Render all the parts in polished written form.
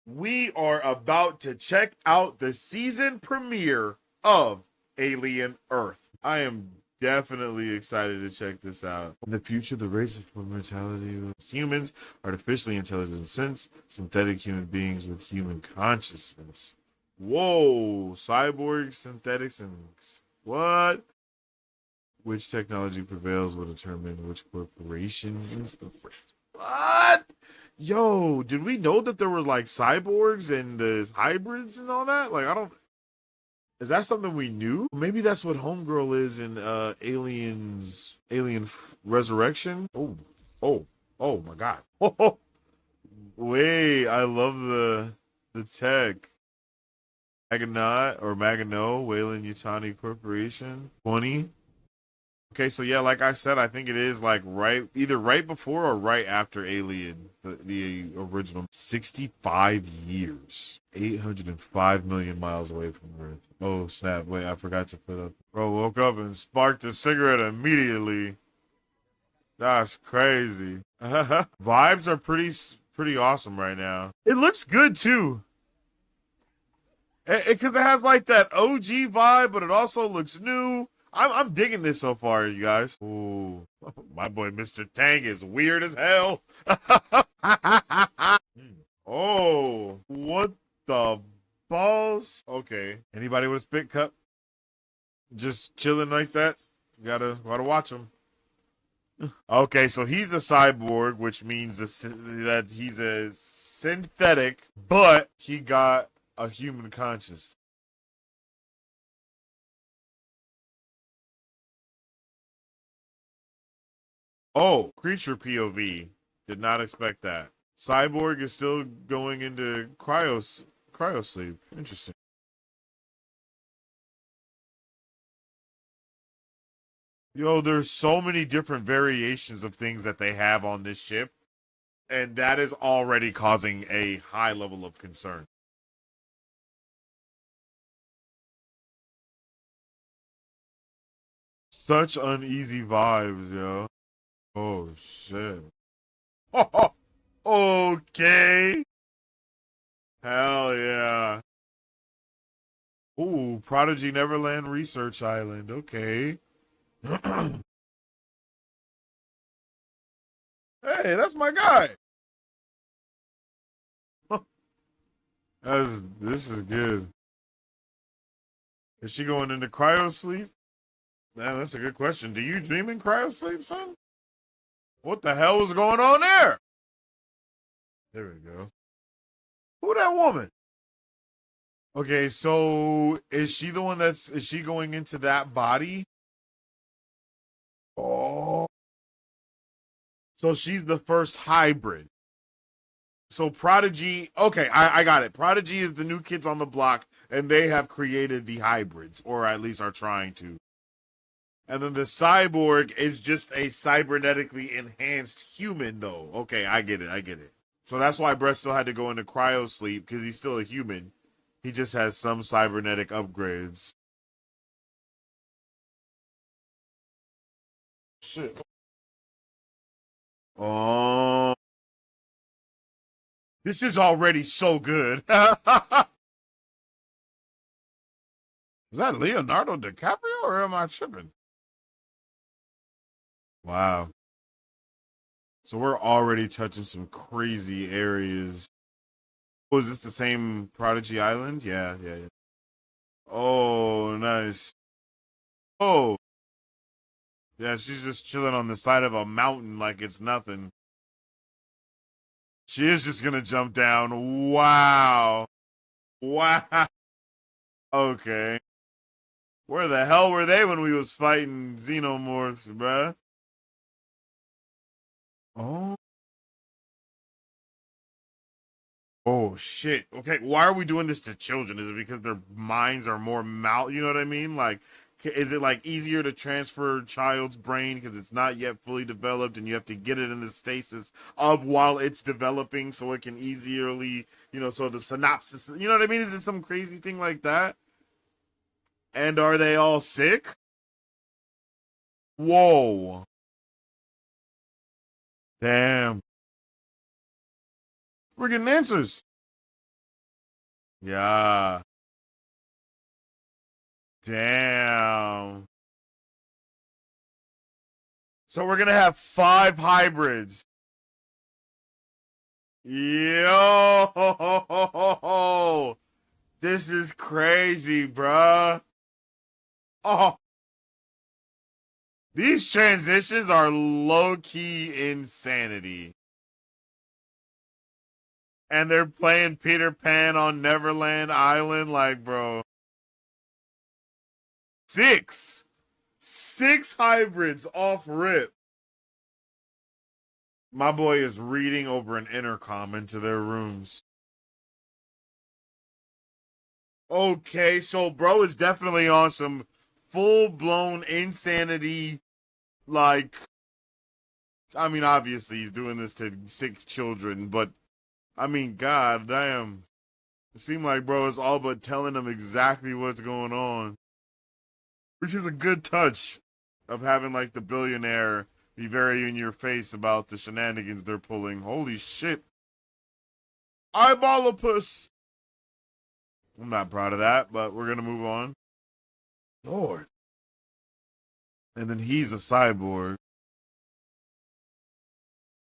We are about to check out the season premiere of Alien Earth. I am definitely excited to check this out. In the future, the race of mortality was humans, artificially intelligent synths, synthetic human beings with human consciousness. Whoa, cyborgs, synthetics, and what? Which technology prevails will determine which corporation is the first. What? Yo, did we know that there were like cyborgs and the hybrids and all that? Like, I don't. Is that something we knew? Maybe that's what Homegirl is in Resurrection. Oh, oh my God. Wait, I love the tech. Maganot, Wayland Yutani Corporation. 20. Okay, so yeah, like I said, I think it is like either right before or right after Alien, the original. 65 years. 805 million miles away from Earth. Oh, snap. Wait, I forgot to put up. Bro woke up and sparked a cigarette immediately. That's crazy. Vibes are pretty awesome right now. It looks good, too. Because it has like that OG vibe, but it also looks new. I'm digging this so far, you guys. Ooh, my boy Mr. Tang is weird as hell. Oh, what the balls? Okay. Anybody with a spit cup? Just chilling like that? Gotta watch him. Okay, so he's a cyborg, which means that he's a synthetic, but he got a human conscious. Oh, creature POV. Did not expect that. Cyborg is still going into cryo sleep. Interesting. Yo, there's so many different variations of things that they have on this ship, and that is already causing a high level of concern. Such uneasy vibes, yo. Oh shit. Okay. Hell yeah. Ooh, Prodigy Neverland Research Island. Okay. Hey, that's my guy. This is good. Is she going into cryo sleep? Man, that's a good question. Do you dream in cryo sleep, son? What the hell is going on there? There we go. Who that woman? Okay, so is she going into that body? Oh. So she's the first hybrid. So Prodigy, okay, I got it. Prodigy is the new kids on the block, and they have created the hybrids, or at least are trying to. And then the cyborg is just a cybernetically enhanced human, though. Okay, I get it. I get it. So that's why Brett still had to go into cryo sleep because he's still a human. He just has some cybernetic upgrades. Shit. Oh, this is already so good. Is that Leonardo DiCaprio or am I tripping? Wow. So we're already touching some crazy areas. Oh, is this the same Prodigy Island? Yeah, yeah, yeah. Oh, nice. Oh, yeah, she's just chilling on the side of a mountain like it's nothing. She is just gonna jump down. Wow. Wow. Okay. Where the hell were they when we was fighting xenomorphs, bruh? Oh. Oh shit. Okay, why are we doing this to children? Is it because their minds are more you know what I mean? Like is it like easier to transfer a child's brain because it's not yet fully developed and you have to get it in the stasis of while it's developing so it can easily, so the synopsis, you know what I mean? Is it some crazy thing like that? And are they all sick? Whoa. Damn. We're getting answers. Yeah. Damn. So we're gonna have 5 hybrids. Yo, this is crazy, bruh. Oh, these transitions are low-key insanity. And they're playing Peter Pan on Neverland Island, like, bro. 6. 6 hybrids off rip. My boy is reading over an intercom into their rooms. Okay, so bro is definitely on some full-blown insanity. Like, I mean, obviously he's doing this to 6 children, but I mean, god damn. It seemed like bro is all but telling them exactly what's going on. Which is a good touch of having like the billionaire be very in your face about the shenanigans they're pulling. Holy shit. Eyeballopus. I'm not proud of that, but we're gonna move on. Lord. And then he's a cyborg.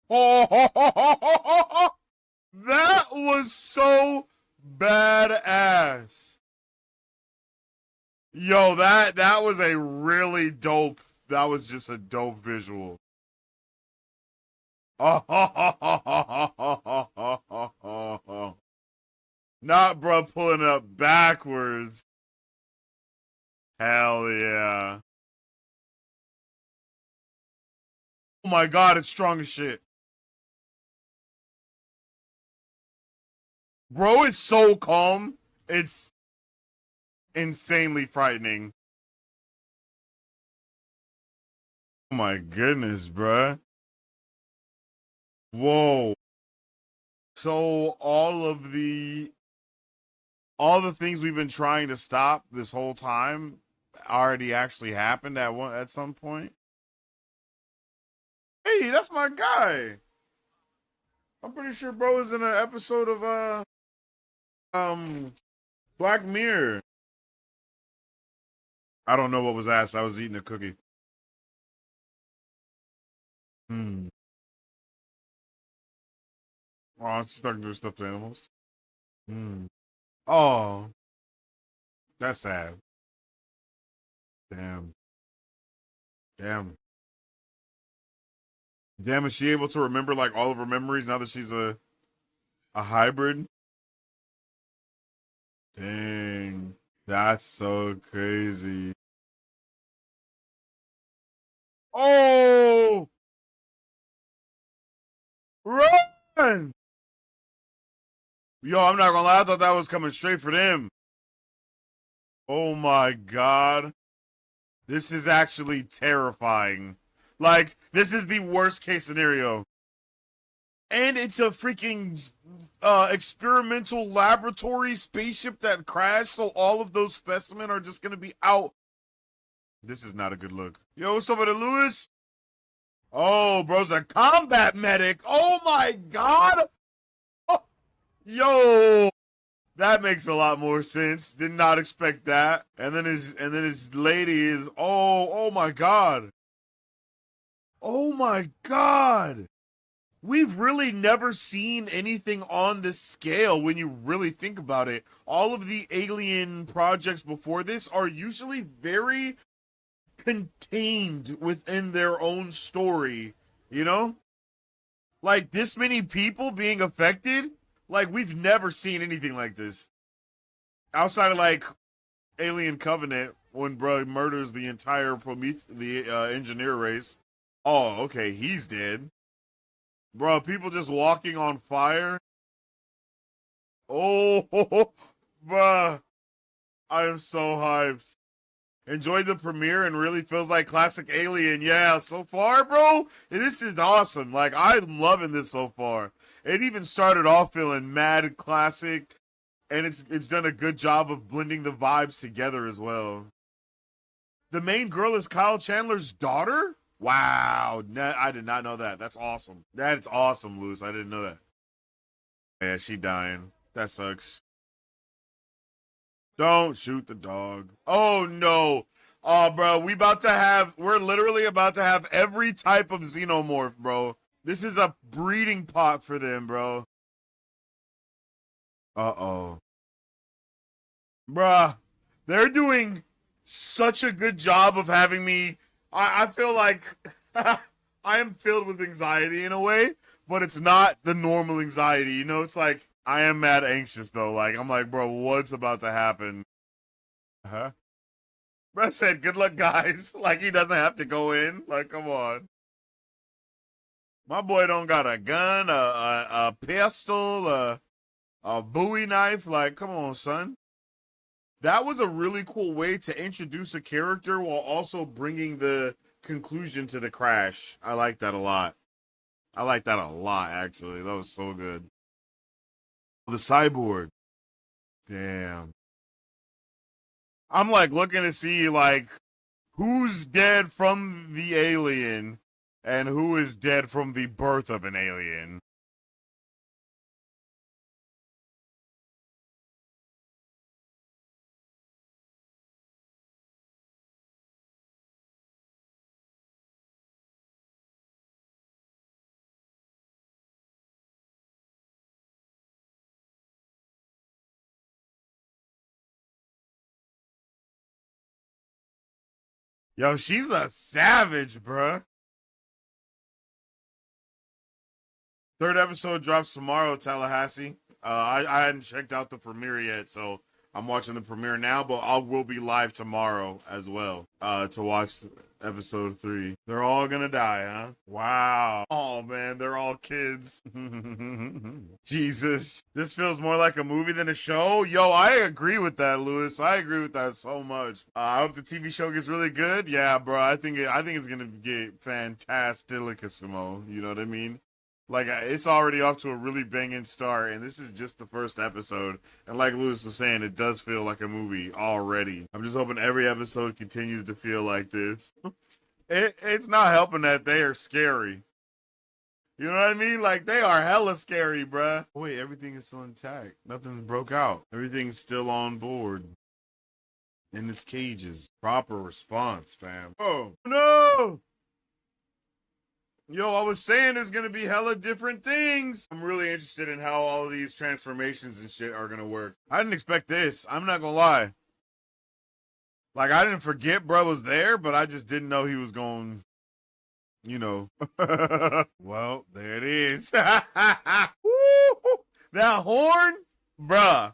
Oh, that was so badass. Yo, that was a really dope. That was just a dope visual. Not bro pulling up backwards. Hell yeah. Oh my god, it's strong as shit. Bro is so calm. It's insanely frightening. Oh my goodness, bruh. Whoa. So all the things we've been trying to stop this whole time already actually happened at some point. Hey, that's my guy. I'm pretty sure bro is in an episode of um Black Mirror. I don't know what was asked. I was eating a cookie. Hmm. Oh, I'm stuck to stuffed animals. Hmm. Oh, that's sad. Damn. Damn. Damn, is she able to remember like all of her memories now that she's a hybrid? Dang. That's so crazy. Oh, run! Yo, I'm not gonna lie, I thought that was coming straight for them. Oh my god. This is actually terrifying. Like, this is the worst case scenario. And it's a freaking experimental laboratory spaceship that crashed, so all of those specimens are just gonna be out. This is not a good look. Yo, what's up with it, Lewis? Oh, bro's a combat medic. Oh my god. Oh, yo, that makes a lot more sense. Did not expect that. And then his lady is oh my god. Oh my god. We've really never seen anything on this scale when you really think about it. All of the alien projects before this are usually very contained within their own story, you know? Like this many people being affected, like we've never seen anything like this. Outside of like Alien Covenant when bro murders the entire the engineer race. Oh, okay, he's dead. Bro, people just walking on fire. Oh, bruh. I am so hyped. Enjoyed the premiere and really feels like classic Alien. Yeah, so far, bro, this is awesome. Like, I'm loving this so far. It even started off feeling mad classic, and it's done a good job of blending the vibes together as well. The main girl is Kyle Chandler's daughter? Wow, I did not know that. That's awesome. That's awesome, Luz. I didn't know that. Yeah, she dying. That sucks. Don't shoot the dog. Oh no. Oh, bro, we're literally about to have every type of xenomorph, bro. This is a breeding pot for them, bro. Uh-oh. Bruh, they're doing such a good job of having me. I feel like I am filled with anxiety in a way, but it's not the normal anxiety. You know, it's like I am mad anxious though. Like I'm like, bro, what's about to happen? Huh? Bro said, "Good luck, guys." Like he doesn't have to go in. Like, come on. My boy don't got a gun, a pistol, a Bowie knife. Like, come on, son. That was a really cool way to introduce a character while also bringing the conclusion to the crash. I like that a lot. I like that a lot, actually. That was so good. The cyborg. Damn. I'm like looking to see like who's dead from the alien and who is dead from the birth of an alien. Yo, she's a savage, bruh. Third episode drops tomorrow, Tallahassee. I hadn't checked out the premiere yet, so I'm watching the premiere now, but I will be live tomorrow as well to watch episode 3. They're all gonna die, huh? Wow. Oh, man, they're all kids. Jesus. This feels more like a movie than a show. Yo, I agree with that, Lewis. I agree with that so much. I hope the TV show gets really good. Yeah, bro, I think it's gonna get fantasticissimo. You know what I mean? Like, it's already off to a really banging start, and this is just the first episode. And like Lewis was saying, it does feel like a movie already. I'm just hoping every episode continues to feel like this. It's not helping that they are scary. You know what I mean? Like, they are hella scary, bruh. Wait, everything is still intact. Nothing broke out. Everything's still on board. In its cages. Proper response, fam. Oh, no! Yo, I was saying there's gonna be hella different things. I'm really interested in how all of these transformations and shit are gonna work. I didn't expect this. I'm not gonna lie. Like, I didn't forget bro was there, but I just didn't know he was going, you know. Well, there it is. Woo! That horn? Bruh.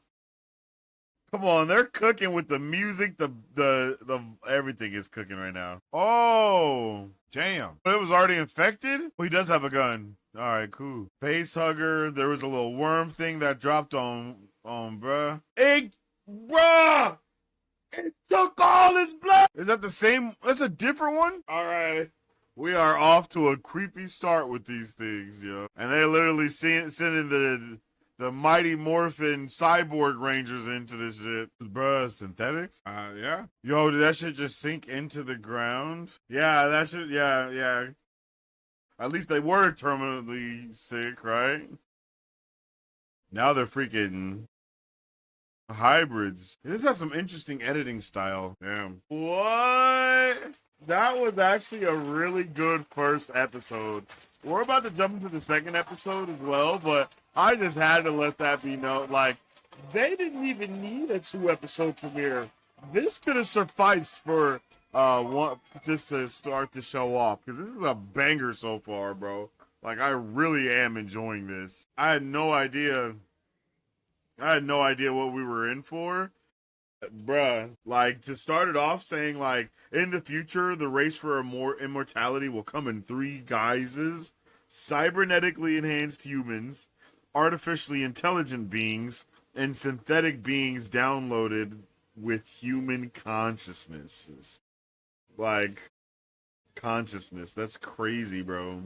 Come on, they're cooking with the music, the everything is cooking right now. Oh, damn. It was already infected? Oh, he does have a gun. All right, cool. Face hugger. There was a little worm thing that dropped on bruh. Bruh! It took all his blood! Is that the same? That's a different one? All right. We are off to a creepy start with these things, yo. And they literally sending the Mighty Morphin Cyborg Rangers into this shit. Bruh, synthetic? Yeah. Yo, did that shit just sink into the ground? Yeah, that shit, yeah. At least they were terminally sick, right? Now they're freaking hybrids. This has some interesting editing style. Damn. What? That was actually a really good first episode. We're about to jump into the second episode as well, but I just had to let that be known. Like, they didn't even need a 2-episode premiere. This could have sufficed for one just to start the show off, because this is a banger so far, bro. Like, I really am enjoying this. I had no idea what we were in for. Bruh, like, to start it off saying, like, in the future, the race for immortality will come in 3 guises: cybernetically enhanced humans, artificially intelligent beings, and synthetic beings downloaded with human consciousnesses. Like, consciousness. That's crazy, bro.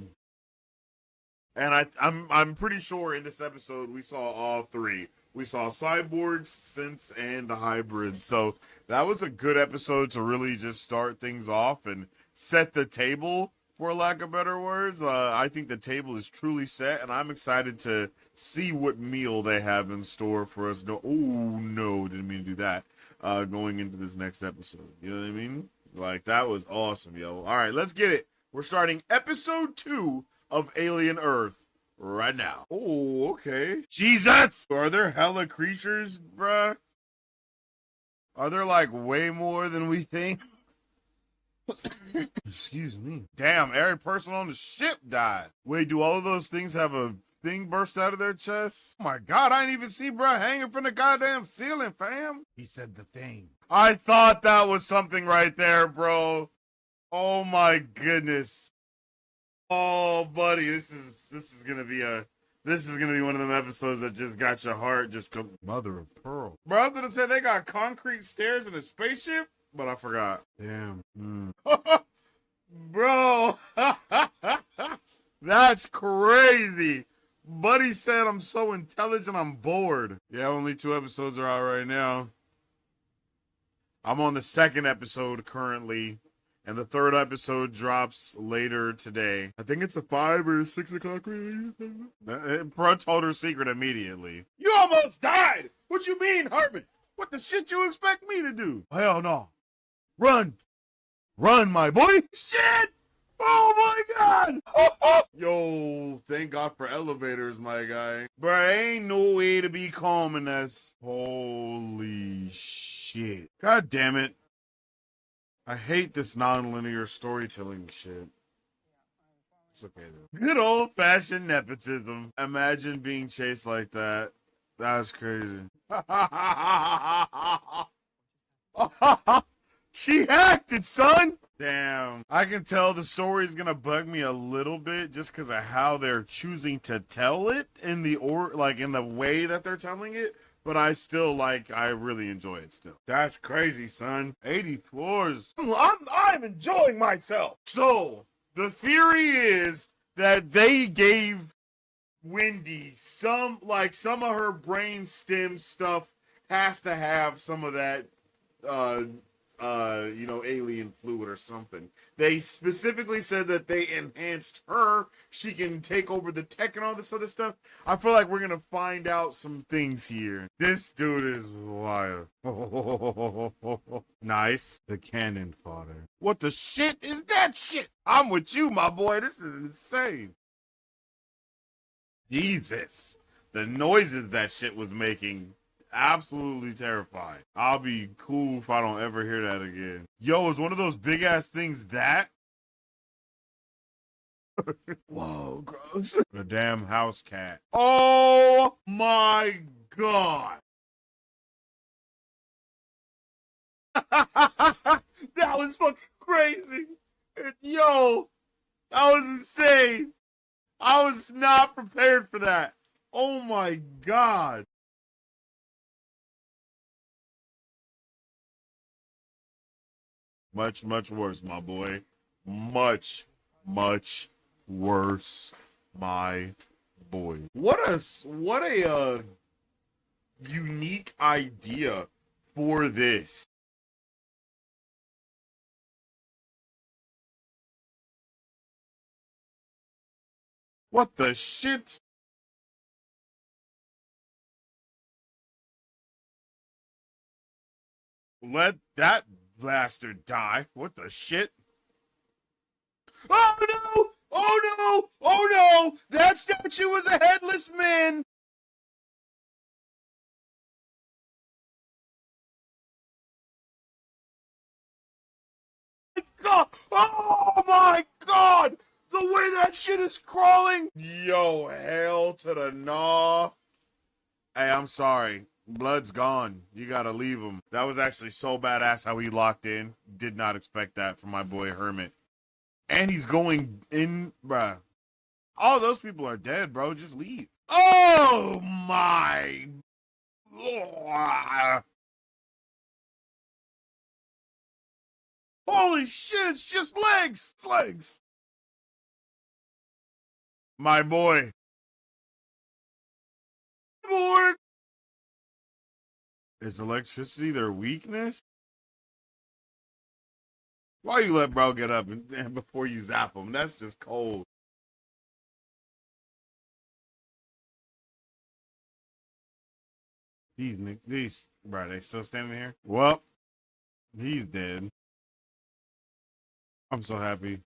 And I'm pretty sure in this episode we saw all 3. We saw cyborgs, synths, and the hybrids. So that was a good episode to really just start things off and set the table, for lack of better words. I think the table is truly set, and I'm excited to see what meal they have in store for us. No, oh no, didn't mean to do that. going into this next episode. You know what I mean? Like, that was awesome, yo. All right, let's get it. We're starting episode 2 of Alien Earth right now. Oh, okay. Jesus! Are there hella creatures, bruh? Are there, like, way more than we think? Excuse me. Damn, every person on the ship died. Wait, do all of those things have a thing burst out of their chest? Oh my god, I didn't even see bruh hanging from the goddamn ceiling, fam. He said the thing. I thought that was something right there, bro. Oh my goodness. Oh, buddy, this is gonna be one of them episodes that just got your heart just go mother of pearl. Bro, I was gonna say they got concrete stairs in a spaceship, but I forgot. Damn. Bro, that's crazy. Buddy said I'm so intelligent, I'm bored. Yeah, only 2 episodes are out right now. I'm on the 2nd episode currently, and the 3rd episode drops later today. I think it's a 5 or 6 o'clock. Pro told her secret immediately. You almost died! What you mean, Herman? What the shit you expect me to do? Hell no. Run! Run, my boy! Shit! Oh my god! Yo, thank God for elevators, my guy. Bruh, ain't no way to be calm in this. Holy shit. God damn it. I hate this non-linear storytelling shit. It's okay though. Good old-fashioned nepotism. Imagine being chased like that. That's crazy. She acted, son! Damn. I can tell the story's gonna bug me a little bit just because of how they're choosing to tell it in the way that they're telling it. But I really enjoy it still. That's crazy, son. 80 floors. I'm enjoying myself. So, the theory is that they gave Wendy some of her brain stem stuff has to have some of that, alien fluid or something. They specifically said that they enhanced her. She can take over the tech and all this other stuff. I feel like we're gonna find out some things here. This dude is wild. Nice. The cannon fodder. What the shit is that shit? I'm with you, my boy. This is insane. Jesus. The noises that shit was making. Absolutely terrifying. I'll be cool if I don't ever hear that again. Yo, is one of those big ass things that? Whoa, gross. The damn house cat. Oh my god. That was fucking crazy. Yo, that was insane. I was not prepared for that. Oh my god. Much, much worse, my boy. Much, much worse, my boy. What a unique idea for this. What the shit? Let that bastard die. What the shit? Oh no! Oh no! Oh no! That statue was a headless man! God! Oh my god! The way that shit is crawling! Yo, hell to the gnaw. Hey, I'm sorry. Blood's gone. You gotta leave him. That was actually so badass how he locked in. Did not expect that from my boy Hermit. And he's going in, bruh. All those people are dead, bro. Just leave. Oh my. Holy shit, it's just legs. It's legs. My boy. Boy. Is electricity their weakness? Why you let bro get up and before you zap him? That's just cold. These, bro, they still standing here? Well, he's dead. I'm so happy.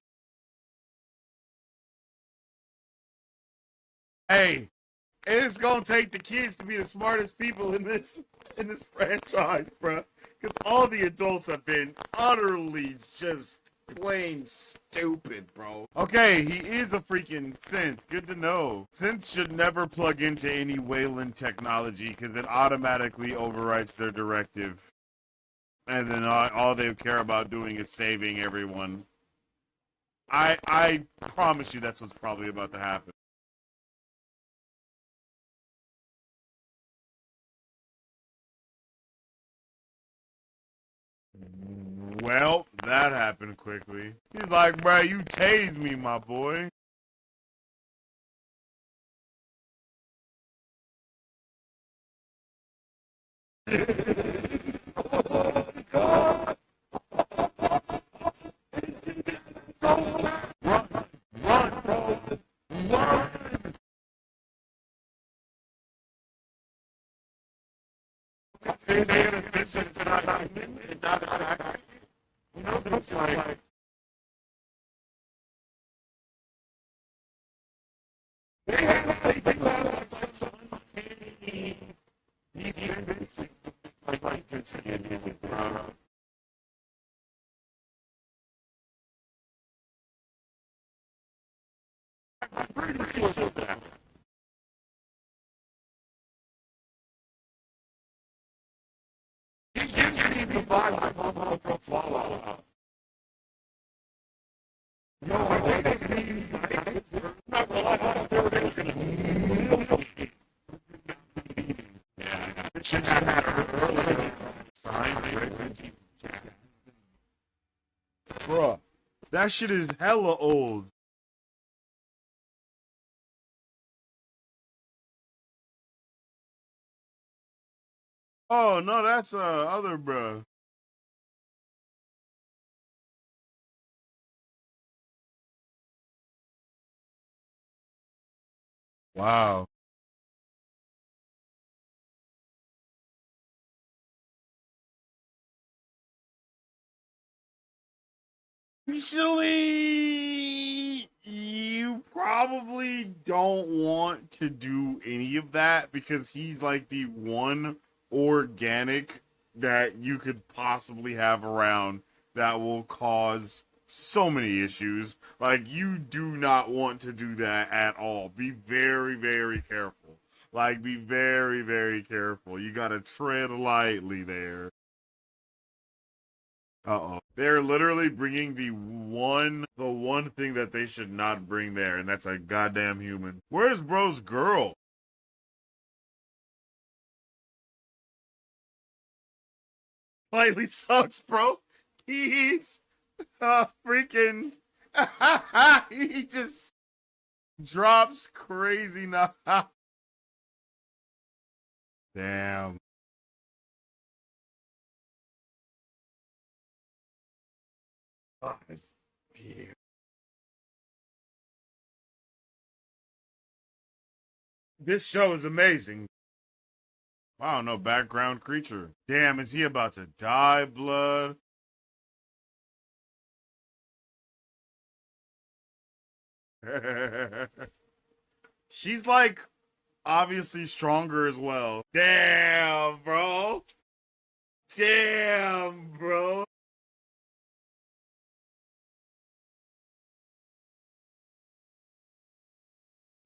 Hey, it's gonna take the kids to be the smartest people in this franchise, bro. Because all the adults have been utterly just plain stupid, bro. Okay, he is a freaking synth. Good to know. Synths should never plug into any Wayland technology because it automatically overwrites their directive. And then all they care about doing is saving everyone. I promise you that's what's probably about to happen. Well, that happened quickly. He's like, bro, you tased me, my boy. Run, run, bro. Run. You know, it's like, bruh, that shit is hella old. Oh no, that's other bruh. Wow. Actually, you probably don't want to do any of that because he's like the one organic that you could possibly have around that will cause so many issues. Like, you do not want to do that at all. Be very, very careful. Like, be very, very careful. You gotta tread lightly there. Uh-oh. They're literally bringing the one thing that they should not bring there, and that's a goddamn human. Where's bro's girl? Slightly sucks, bro. He's freaking he just drops crazy now. Damn. God damn. This show is amazing. Wow, no background creature. Damn, is he about to die, blood? She's like obviously stronger as well. Damn, bro. Damn, bro.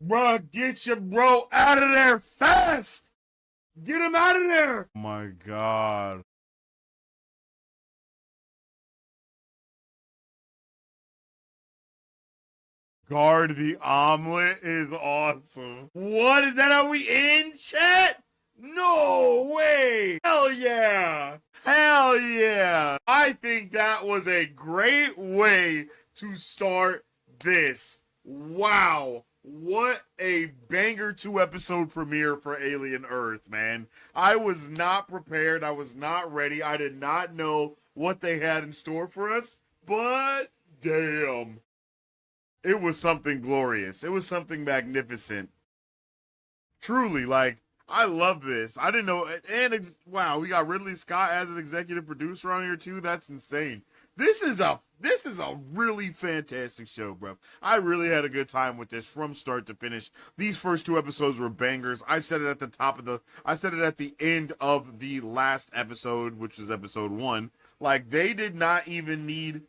Bruh, get your bro out of there fast. Get him out of there. Oh my god. Guard the omelet is awesome. What is that? Are we in chat? No way. Hell yeah. Hell yeah. I think that was a great way to start this. Wow. What a banger 2 episode premiere for Alien Earth, man. I was not prepared. I was not ready. I did not know what they had in store for us, but damn. It was something glorious. It was something magnificent. Truly, like, I love this. I didn't know. And wow, we got Ridley Scott as an executive producer on here too. That's insane. This is a really fantastic show, bro. I really had a good time with this from start to finish. These first two episodes were bangers. I said it at the end of the last episode, which was episode 1. Like, they did not even need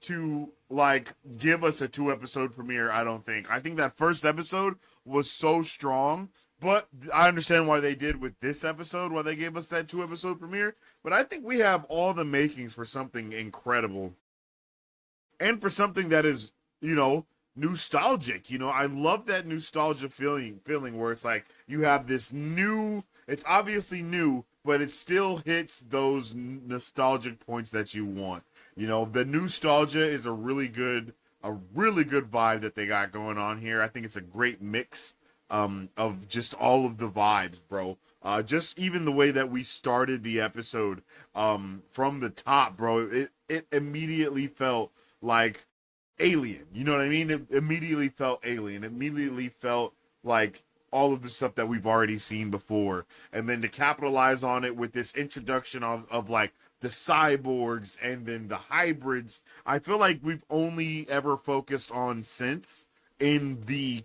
to like give us a 2-episode premiere. I don't think. I think that first episode was so strong, but I understand why they did with this episode, why they gave us that 2-episode premiere. But I think we have all the makings for something incredible, and for something that is, nostalgic. I love that nostalgia feeling where it's like you have this new. It's obviously new, but it still hits those nostalgic points that you want. The nostalgia is a really good vibe that they got going on here. I think it's a great mix of just all of the vibes, bro. Just even the way that we started the episode from the top, bro. It immediately felt like Alien. You know what I mean? It immediately felt Alien. It immediately felt like all of the stuff that we've already seen before. And then to capitalize on it with this introduction of like the cyborgs and then the hybrids. I feel like we've only ever focused on synths in the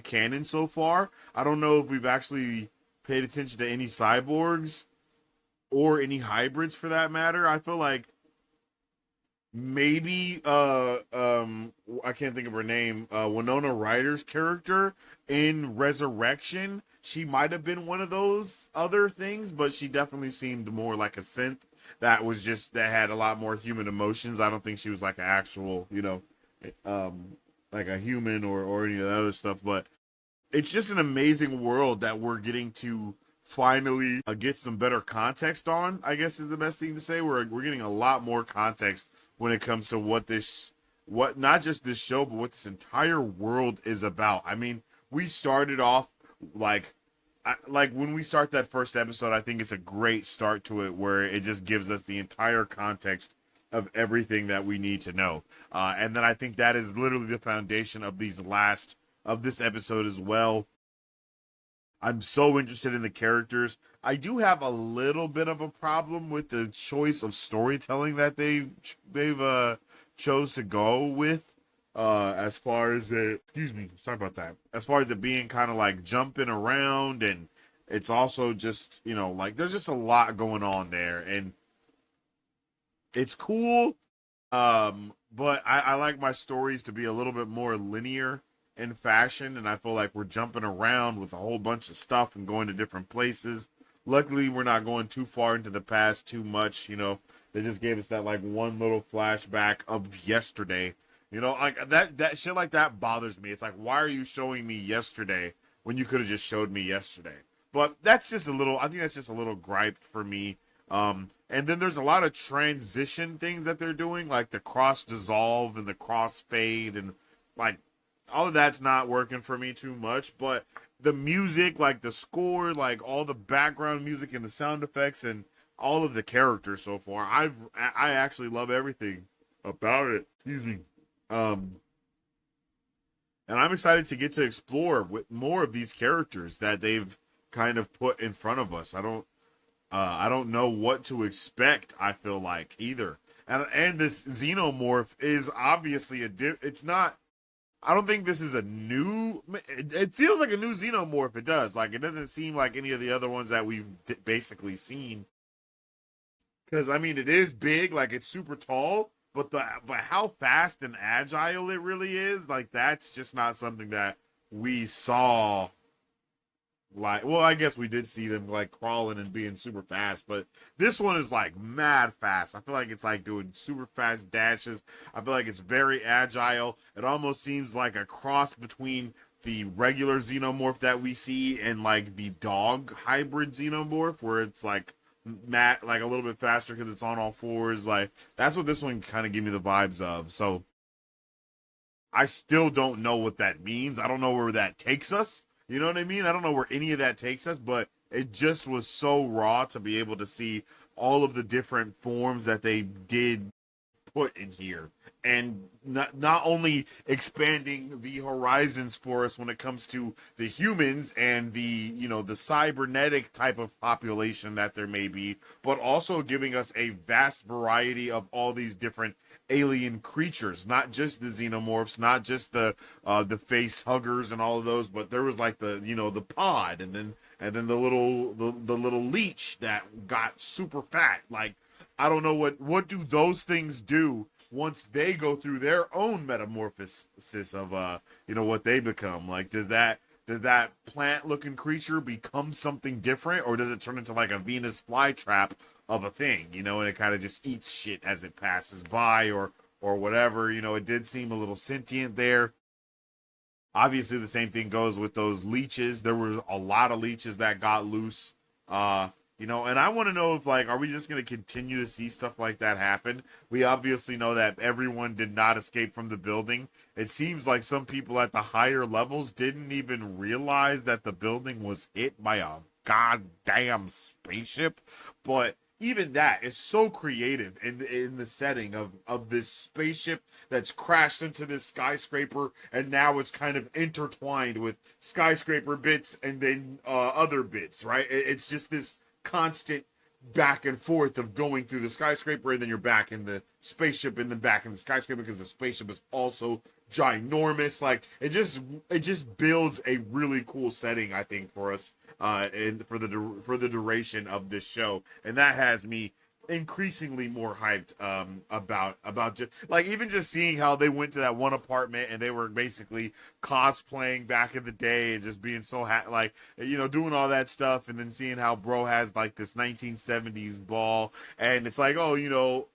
canon so far. I don't know if we've actually paid attention to any cyborgs or any hybrids for that matter. I feel like maybe I can't think of her name, Winona Ryder's character in Resurrection, she might have been one of those other things, but she definitely seemed more like a synth that had a lot more human emotions. I don't think she was like an actual, like a human or any of that other stuff. But it's just an amazing world that we're getting to finally get some better context on, I guess is the best thing to say. We're getting a lot more context when it comes to what not just this show, but what this entire world is about. I mean, we started off like when we start that first episode, I think it's a great start to it where it just gives us the entire context of everything that we need to know. And then I think that is literally the foundation of this episode as well. I'm so interested in the characters. I do have a little bit of a problem with the choice of storytelling that they've chose to go with. As far as sorry about that. As far as it being kind of like jumping around, and it's also just, like there's just a lot going on there, and it's cool. But I like my stories to be a little bit more linear in fashion, and I feel like we're jumping around with a whole bunch of stuff and going to different places. Luckily, we're not going too far into the past too much. They just gave us that like one little flashback of yesterday. Like that shit like that bothers me. It's like, why are you showing me yesterday when you could have just showed me yesterday? But that's just I think that's just a little gripe for me. And then there's a lot of transition things that they're doing, like the cross dissolve and the cross fade, and like all of that's not working for me too much. But the music, like the score, like all the background music and the sound effects and all of the characters so far, I actually love everything about it. Excuse me. And I'm excited to get to explore with more of these characters that they've kind of put in front of us. I don't know what to expect. I feel like either, and this xenomorph is obviously it's not. I don't think this is a new. It feels like a new xenomorph. It does. Like, it doesn't seem like any of the other ones that we've basically seen. Because I mean, it is big. Like, it's super tall. But how fast and agile it really is, like, that's just not something that we saw. Like, well, I guess we did see them like crawling and being super fast, but this one is like mad fast. I feel like it's like doing super fast dashes. I feel like it's very agile. It almost seems like a cross between the regular xenomorph that we see and like the dog hybrid xenomorph, where it's like like a little bit faster because it's on all fours. Like, that's what this one kind of gave me the vibes of. So I still don't know what that means. I don't know where that takes us. You know what I mean? I don't know where any of that takes us, but it just was so raw to be able to see all of the different forms that they did put in here, and not only expanding the horizons for us when it comes to the humans and the, you know, the cybernetic type of population that there may be, but also giving us a vast variety of all these different alien creatures, not just the xenomorphs, not just the face huggers and all of those, but there was like the, you know, the pod, and then the little leech that got super fat. Like, I don't know what do those things do once they go through their own metamorphosis of you know, what they become. Like, does that plant looking creature become something different, or does it turn into like a Venus flytrap of a thing, you know, and it kind of just eats shit as it passes by, or whatever. You know, it did seem a little sentient there. Obviously, the same thing goes with those leeches. There were a lot of leeches that got loose. You know, and I want to know if, like, are we just going to continue to see stuff like that happen? We obviously know that everyone did not escape from the building. It seems like some people at the higher levels didn't even realize that the building was hit by a goddamn spaceship. But even that is so creative in the setting of this spaceship that's crashed into this skyscraper, and now it's kind of intertwined with skyscraper bits and then other bits, right? It's just this constant back and forth of going through the skyscraper, and then you're back in the spaceship, and then back in the skyscraper, because the spaceship is also ginormous. Like, it just builds a really cool setting, I think, for us, and for the duration of this show, and that has me increasingly more hyped about just like, even just seeing how they went to that one apartment and they were basically cosplaying back in the day and just being so like, you know, doing all that stuff, and then seeing how bro has like this 1970s ball, and it's like, oh, you know,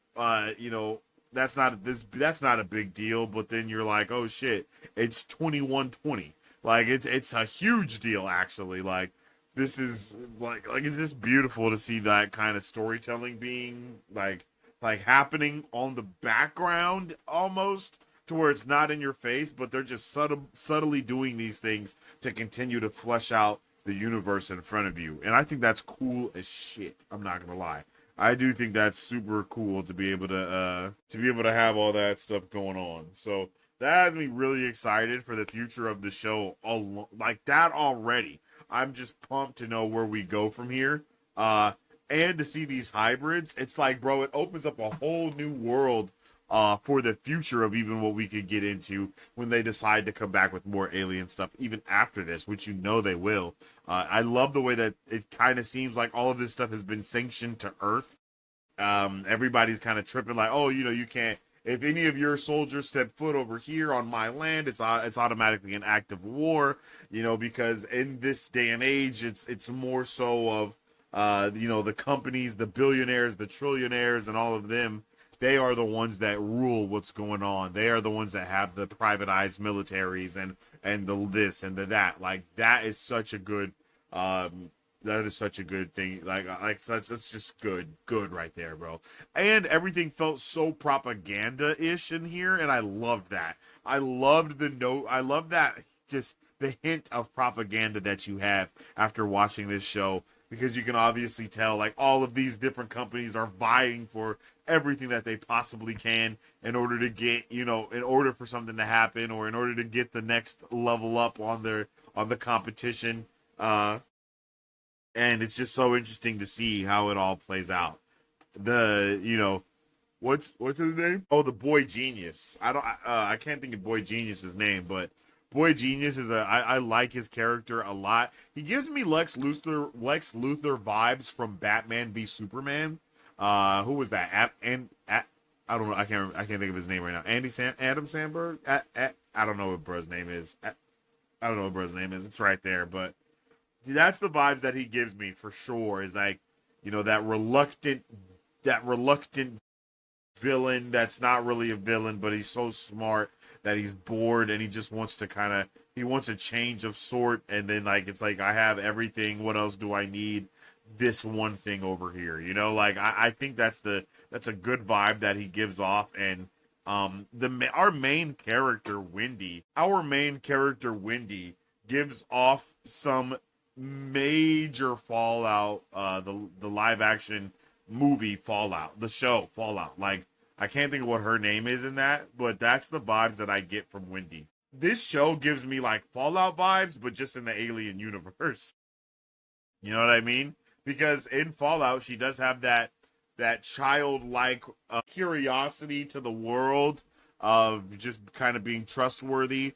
that's not a big deal, but then you're like, oh shit, it's 2120. Like, it's a huge deal, actually. Like, this is like it's just beautiful to see that kind of storytelling being like happening on the background, almost, to where it's not in your face, but they're just subtly doing these things to continue to flesh out the universe in front of you. And I think that's cool as shit. I'm not gonna lie. I do think that's super cool to be able to have all that stuff going on. So that has me really excited for the future of the show. Like that already. I'm just pumped to know where we go from here. And to see these hybrids, it's like, bro, it opens up a whole new world for the future of even what we could get into when they decide to come back with more alien stuff, even after this, which you know they will. I love the way that it kind of seems like all of this stuff has been sanctioned to Earth. Everybody's kind of tripping like, oh, you know, you can't, if any of your soldiers step foot over here on my land, it's automatically an act of war, you know, because in this day and age, it's more so of, you know, the companies, the billionaires, the trillionaires, and all of them. They are the ones that rule what's going on. They are the ones that have the privatized militaries and the this and the that. Like, that is such a good, that is such a good thing. That's just good right there, bro. And everything felt so propaganda-ish in here, and I loved that. I loved the note. I love that, just the hint of propaganda that you have after watching this show, because you can obviously tell, like, all of these different companies are vying for everything that they possibly can in order to get, you know, in order for something to happen, or in order to get the next level up on the competition. And it's just so interesting to see how it all plays out. You know, what's his name? Oh, the Boy Genius. I can't think of Boy Genius's name, but Boy Genius is I like his character a lot. He gives me Lex Luthor vibes from Batman v Superman. Who was that? I don't know. I can't think of his name right now. Adam Sandberg. I don't know what bro's name is. I don't know what bro's name is. It's right there, but that's the vibes that he gives me for sure. Is like, you know, that reluctant villain that's not really a villain, but he's so smart that he's bored and he just wants to he wants a change of sort, and then, like, it's like, I have everything, what else do I need? This one thing over here, you know? Like, I think that's a good vibe that he gives off. And our main character Wendy gives off some major Fallout, the live action movie Fallout, the show Fallout. Like, I can't think of what her name is in that, but that's the vibes that I get from Wendy. This show gives me like Fallout vibes, but just in the alien universe. You know what I mean? Because in Fallout, she does have that childlike curiosity to the world of just kind of being trustworthy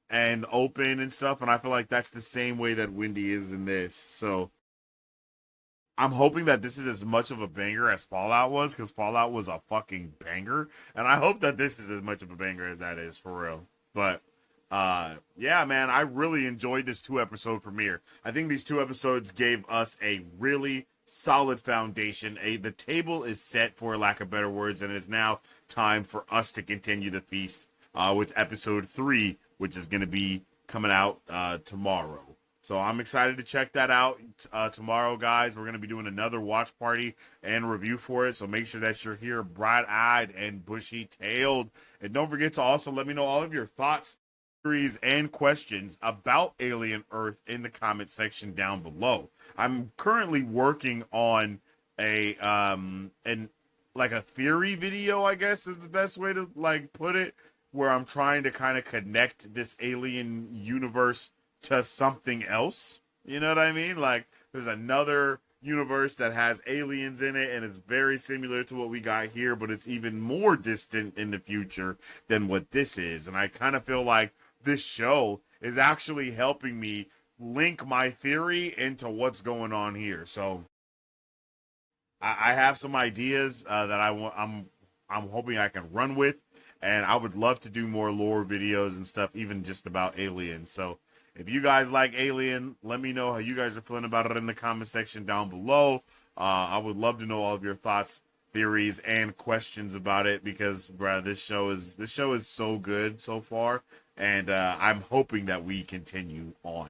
and open and stuff. And I feel like that's the same way that Wendy is in this. So I'm hoping that this is as much of a banger as Fallout was, because Fallout was a fucking banger. And I hope that this is as much of a banger as that is, for real. But yeah, man, I really enjoyed this 2-episode premiere. I think these 2 episodes gave us a really solid foundation. The table is set, for lack of better words, and it's now time for us to continue the feast with episode 3, which is going to be coming out tomorrow. So I'm excited to check that out tomorrow, guys. We're going to be doing another watch party and review for it. So make sure that you're here bright-eyed and bushy-tailed. And don't forget to also let me know all of your thoughts, theories, and questions about Alien Earth in the comment section down below. I'm currently working on a theory video, I guess is the best way to like put it, where I'm trying to kind of connect this alien universe to something else. You know what I mean? Like, there's another universe that has aliens in it, and it's very similar to what we got here, but it's even more distant in the future than what this is. And I kind of feel like this show is actually helping me link my theory into what's going on here. So I have some ideas that I'm hoping I can run with, and I would love to do more lore videos and stuff, even just about aliens. So if you guys like Alien, let me know how you guys are feeling about it in the comment section down below. I would love to know all of your thoughts, theories, and questions about it, because, bruh, this show is so good so far, and I'm hoping that we continue on.